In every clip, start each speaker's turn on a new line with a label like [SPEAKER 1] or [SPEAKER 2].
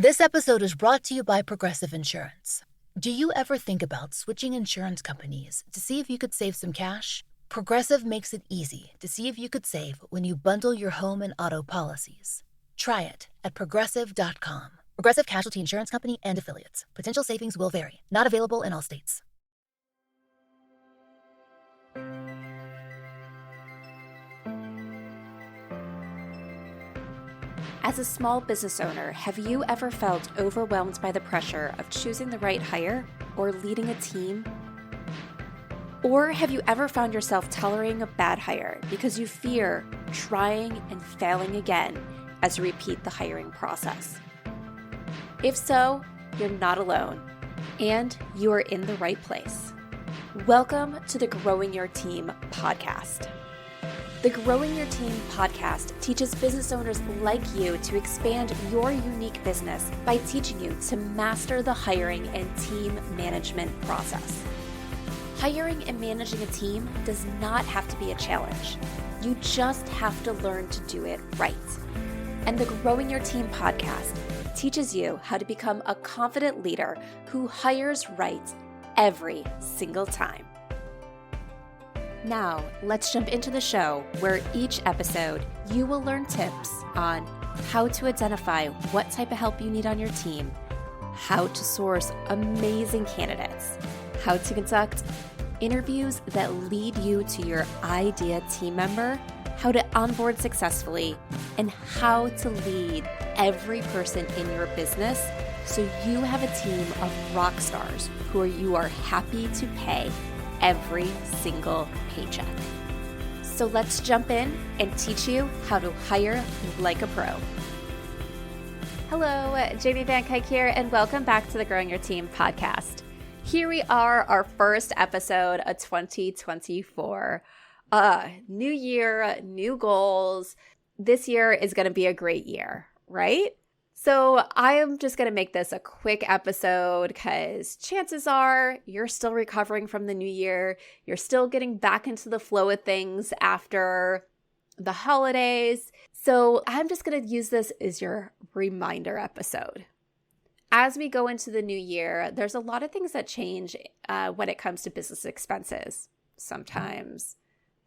[SPEAKER 1] This episode is brought to you by Progressive Insurance. Do you ever think about switching insurance companies to see if you could save some cash? Progressive makes it easy to see if you could save when you bundle your home and auto policies. Try it at Progressive.com. Progressive Casualty Insurance Company and Affiliates. Potential savings will vary. Not available in all states.
[SPEAKER 2] As a small business owner, have you ever felt overwhelmed by the pressure of choosing the right hire or leading a team? Or have you ever found yourself tolerating a bad hire because you fear trying and failing again as you repeat the hiring process? If so, you're not alone, and you are in the right place. Welcome to the Growing Your Team podcast. The Growing Your Team podcast teaches business owners like you to expand your unique business by teaching you to master the hiring and team management process. Hiring and managing a team does not have to be a challenge. You just have to learn to do it right. And the Growing Your Team podcast teaches you how to become a confident leader who hires right every single time. Now, let's jump into the show where each episode you will learn tips on how to identify what type of help you need on your team, how to source amazing candidates, how to conduct interviews that lead you to your ideal team member, how to onboard successfully, and how to lead every person in your business so you have a team of rock stars who you are happy to pay every single paycheck. So let's jump in and teach you how to hire like a pro. Hello, Jamie Van Kuyk here, and welcome back to the Growing Your Team podcast. Here we are, our first episode of 2024. New year, new goals. This year is going to be a great year, right? So I am just going to make this a quick episode because chances are you're still recovering from the new year. You're still getting back into the flow of things after the holidays. So I'm just going to use this as your reminder episode. As we go into the new year, there's a lot of things that change when it comes to business expenses. Sometimes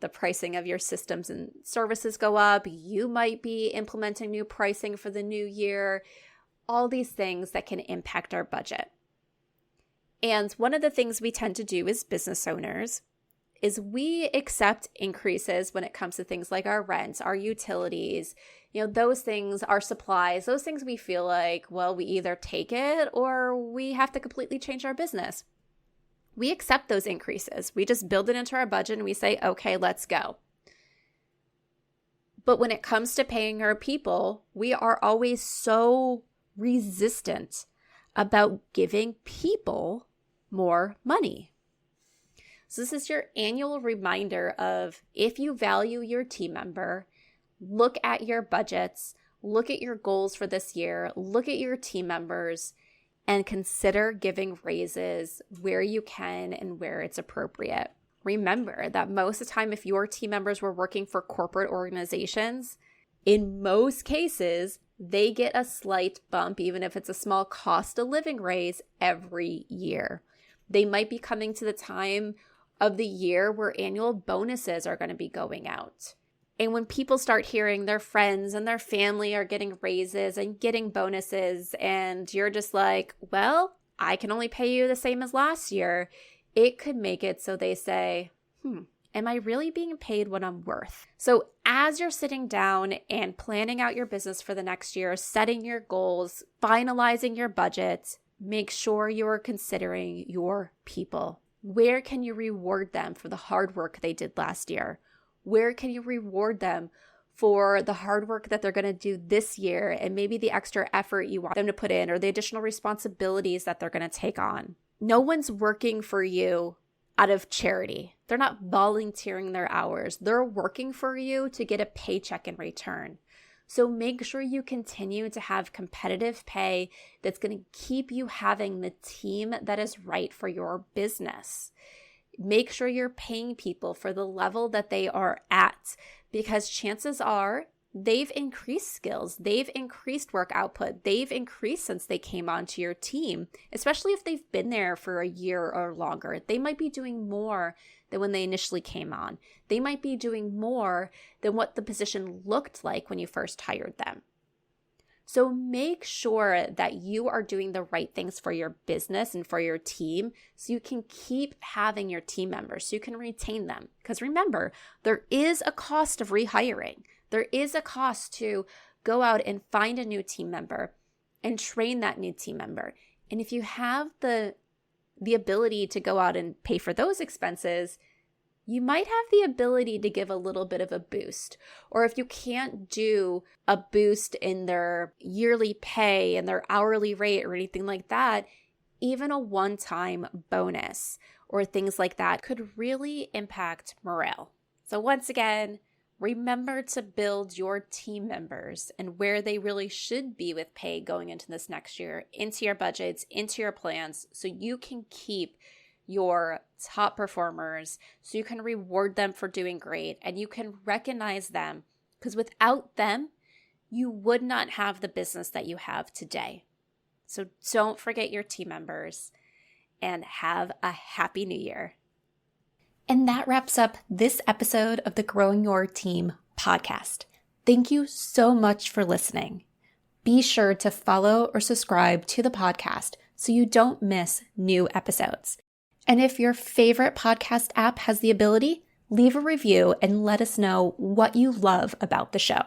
[SPEAKER 2] the pricing of your systems and services go up. You might be implementing new pricing for the new year. All these things that can impact our budget. And one of the things we tend to do as business owners is we accept increases when it comes to things like our rent, our utilities, those things, our supplies, those things we feel like, well, we either take it or we have to completely change our business. We accept those increases. We just build it into our budget and we say, okay, let's go. But when it comes to paying our people, we are always so resistant about giving people more money. So this is your annual reminder of, if you value your team member, look at your budgets, look at your goals for this year, look at your team members, and consider giving raises where you can and where it's appropriate. Remember that most of the time, if your team members were working for corporate organizations, in most cases, they get a slight bump, even if it's a small cost of living raise every year. They might be coming to the time of the year where annual bonuses are going to be going out. And when people start hearing their friends and their family are getting raises and getting bonuses, and you're just like, well, I can only pay you the same as last year, it could make it so they say, am I really being paid what I'm worth? So as you're sitting down and planning out your business for the next year, setting your goals, finalizing your budget, make sure you're considering your people. Where can you reward them for the hard work they did last year? Where can you reward them for the hard work that they're going to do this year and maybe the extra effort you want them to put in or the additional responsibilities that they're going to take on? No one's working for you out of charity. They're not volunteering their hours. They're working for you to get a paycheck in return. So make sure you continue to have competitive pay that's going to keep you having the team that is right for your business. Make sure you're paying people for the level that they are at, because chances are they've increased skills, they've increased work output, they've increased since they came onto your team, especially if they've been there for a year or longer. They might be doing more than when they initially came on. They might be doing more than what the position looked like when you first hired them. So make sure that you are doing the right things for your business and for your team so you can keep having your team members, so you can retain them. Because remember, there is a cost of rehiring. There is a cost to go out and find a new team member and train that new team member. And if you have the ability to go out and pay for those expenses, you might have the ability to give a little bit of a boost. Or if you can't do a boost in their yearly pay and their hourly rate or anything like that, even a one-time bonus or things like that could really impact morale. So once again, remember to build your team members and where they really should be with pay going into this next year, into your budgets, into your plans, so you can keep your top performers, so you can reward them for doing great and you can recognize them, because without them, you would not have the business that you have today. So don't forget your team members and have a happy new year. And that wraps up this episode of the Growing Your Team podcast. Thank you so much for listening. Be sure to follow or subscribe to the podcast so you don't miss new episodes. And if your favorite podcast app has the ability, leave a review and let us know what you love about the show.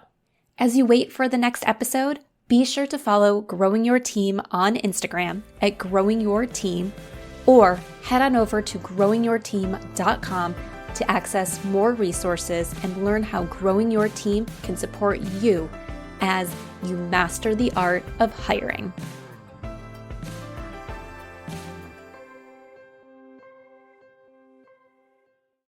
[SPEAKER 2] As you wait for the next episode, be sure to follow Growing Your Team on Instagram at Growing Your Team, or head on over to growingyourteam.com to access more resources and learn how growing your team can support you as you master the art of hiring.